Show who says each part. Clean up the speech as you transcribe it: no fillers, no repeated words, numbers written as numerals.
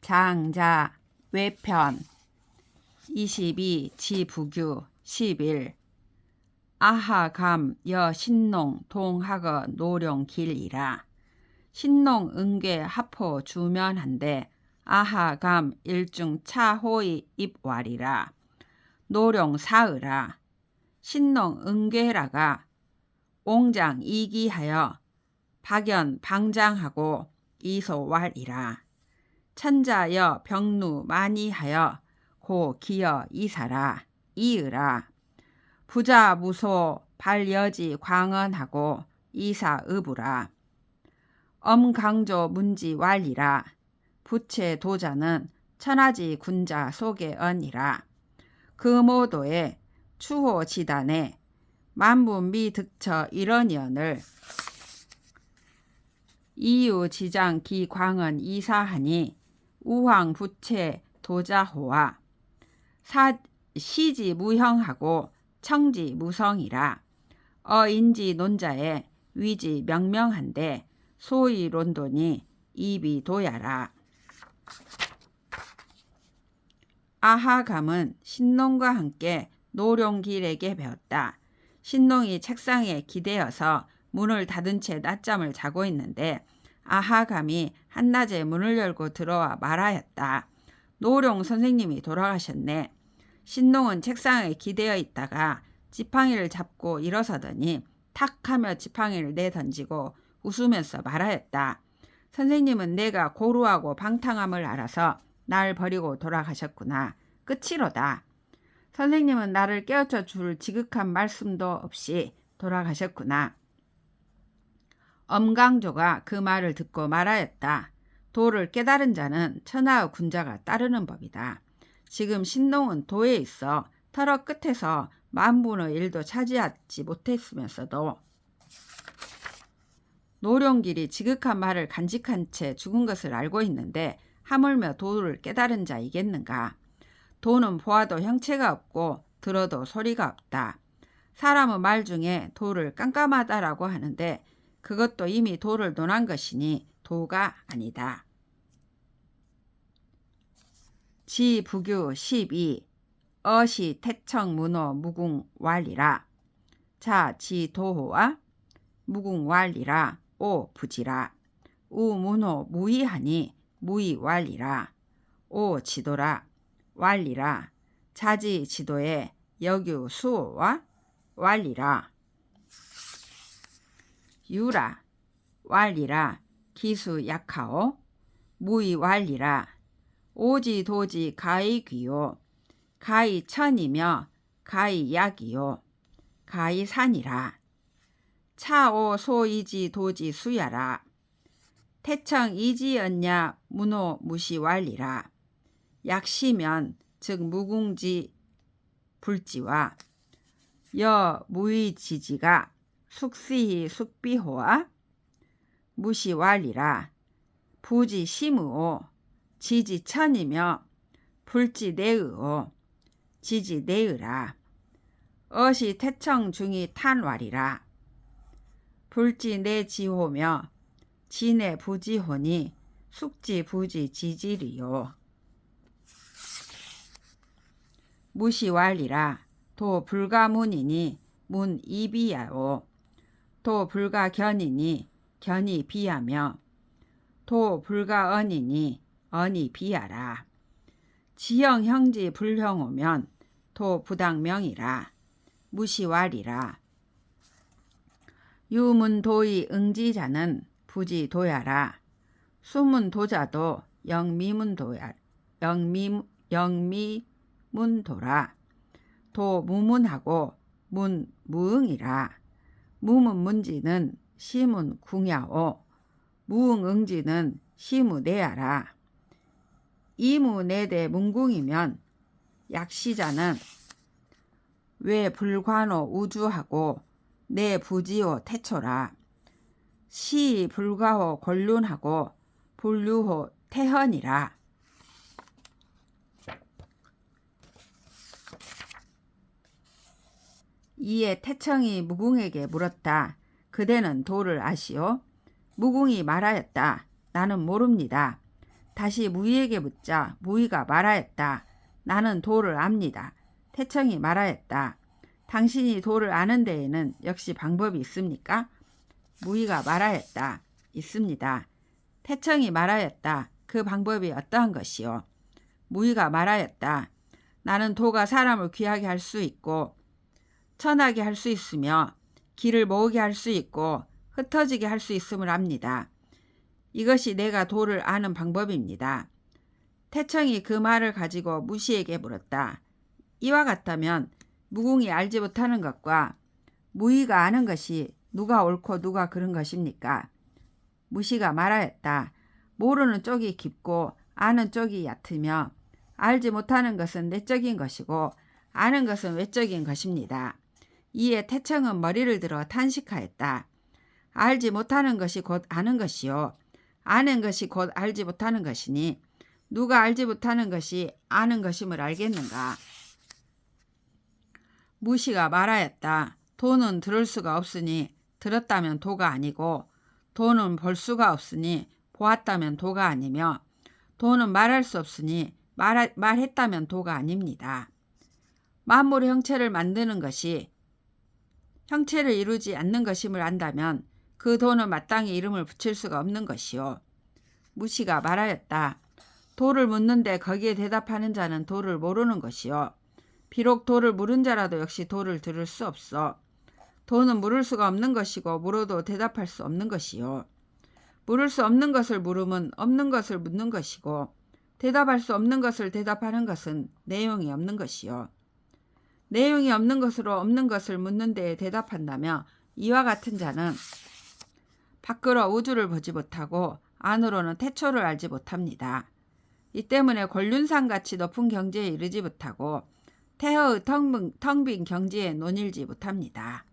Speaker 1: 장자 외편 22 지부규 11 아하감 여 신농 동학어 노령길이라. 신농 은괴 하포 주면한데 아하감 일중 차호이 입왈이라. 노령 사으라. 신농 은괴라가 옹장 이기하여 박연 방장하고 이소왈이라. 천자여 병루 많이하여 고 기여 이사라. 이으라. 부자 무소 발여지 광언하고 이사읍으라. 엄강조 문지 왈이라. 부채 도자는 천하지 군자 속에 언이라. 금오도에 추호 지단에 만분미 득처 일언연을 이유 지장 기광은 이사하니 우황 부채 도자호와 시지 무형하고 청지 무성이라. 어인지 논자에 위지 명명한데 소위 론돈이 입이 도야라. 아하감은 신농과 함께 노령길에게 배웠다. 신농이 책상에 기대어서 문을 닫은 채 낮잠을 자고 있는데 아하감이 한낮에 문을 열고 들어와 말하였다. 노령 선생님이 돌아가셨네. 신농은 책상에 기대어 있다가 지팡이를 잡고 일어서더니 탁 하며 지팡이를 내던지고 웃으면서 말하였다. 선생님은 내가 고루하고 방탕함을 알아서 날 버리고 돌아가셨구나. 끝이로다. 선생님은 나를 깨우쳐 줄 지극한 말씀도 없이 돌아가셨구나. 엄강조가 그 말을 듣고 말하였다. 도를 깨달은 자는 천하의 군자가 따르는 법이다. 지금 신농은 도에 있어 터럭 끝에서 만분의 일도 차지하지 못했으면서도 노령길이 지극한 말을 간직한 채 죽은 것을 알고 있는데 하물며 도를 깨달은 자이겠는가. 도는 보아도 형체가 없고 들어도 소리가 없다. 사람의 말 중에 도를 깜깜하다라고 하는데 그것도 이미 도를 논한 것이니 도가 아니다. 지부규 12 어시 태청문호 무궁왈이라. 자 지도호와 무궁왈이라. 오 부지라. 우문호 무의하니 무의왈이라. 오 지도라. 왈이라. 자지 지도에 여규 수호와 왈이라. 유라. 왈이라. 기수 약하오. 무의왈이라. 오지 도지 가히 귀요. 가히 천이며 가히 약이요. 가히 산이라. 차오 소이지 도지 수야라. 태청 이지언냐 문호 무시왈이라. 약시면 즉 무궁지 불지와 여 무의지지가 숙시히 숙비호와 무시왈이라. 부지 심의오. 지지 천이며 불지 내의오. 지지 내의라. 어시 태청 중이 탄왈이라. 불지 내지호며 지내 부지호니 숙지 부지 지지리요. 무시왈이라. 도 불가문이니 문 이비야오. 도 불가견이니 견이 비하며 도 불가언이니 언이 비하라. 지형 형지 불형오면 도 부당명이라. 무시왈이라. 유문도의 응지자는 부지도야라. 수문도자도 영미문도야. 영미문도라. 도 무문하고 문 무응이라. 무문문지는 시문 궁야오. 무응응지는 시무내야라. 이무내대 문궁이면 약시자는 왜 불관호 우주하고 내 부지호 태초라. 시 불가호 권륜하고 불류호 태헌이라. 이에 태청이 무궁에게 물었다. 그대는 도를 아시오? 무궁이 말하였다. 나는 모릅니다. 다시 무의에게 묻자 무의가 말하였다. 나는 도를 압니다. 태청이 말하였다. 당신이 도를 아는 데에는 역시 방법이 있습니까? 무의가 말하였다. 있습니다. 태청이 말하였다. 그 방법이 어떠한 것이요? 무의가 말하였다. 나는 도가 사람을 귀하게 할 수 있고 천하게 할 수 있으며 길을 모으게 할 수 있고 흩어지게 할 수 있음을 압니다. 이것이 내가 도를 아는 방법입니다. 태청이 그 말을 가지고 무시에게 물었다. 이와 같다면 무궁이 알지 못하는 것과 무의가 아는 것이 누가 옳고 누가 그른 것입니까? 무시가 말하였다. 모르는 쪽이 깊고 아는 쪽이 얕으며 알지 못하는 것은 내적인 것이고 아는 것은 외적인 것입니다. 이에 태청은 머리를 들어 탄식하였다. 알지 못하는 것이 곧 아는 것이요. 아는 것이 곧 알지 못하는 것이니 누가 알지 못하는 것이 아는 것임을 알겠는가? 무시가 말하였다. 도는 들을 수가 없으니 들었다면 도가 아니고 도는 볼 수가 없으니 보았다면 도가 아니며 도는 말할 수 없으니 말했다면 도가 아닙니다. 만물의 형체를 만드는 것이 형체를 이루지 않는 것임을 안다면 그 도는 마땅히 이름을 붙일 수가 없는 것이요. 무시가 말하였다. 도를 묻는데 거기에 대답하는 자는 도를 모르는 것이요. 비록 도를 물은 자라도 역시 도를 들을 수 없어. 도는 물을 수가 없는 것이고 물어도 대답할 수 없는 것이요. 물을 수 없는 것을 물음은 없는 것을 묻는 것이고 대답할 수 없는 것을 대답하는 것은 내용이 없는 것이요. 내용이 없는 것으로 없는 것을 묻는 데에 대답한다며 이와 같은 자는 밖으로 우주를 보지 못하고 안으로는 태초를 알지 못합니다. 이 때문에 권륜산같이 높은 경지에 이르지 못하고 태허의 텅 빈 경지에 논일지 못합니다.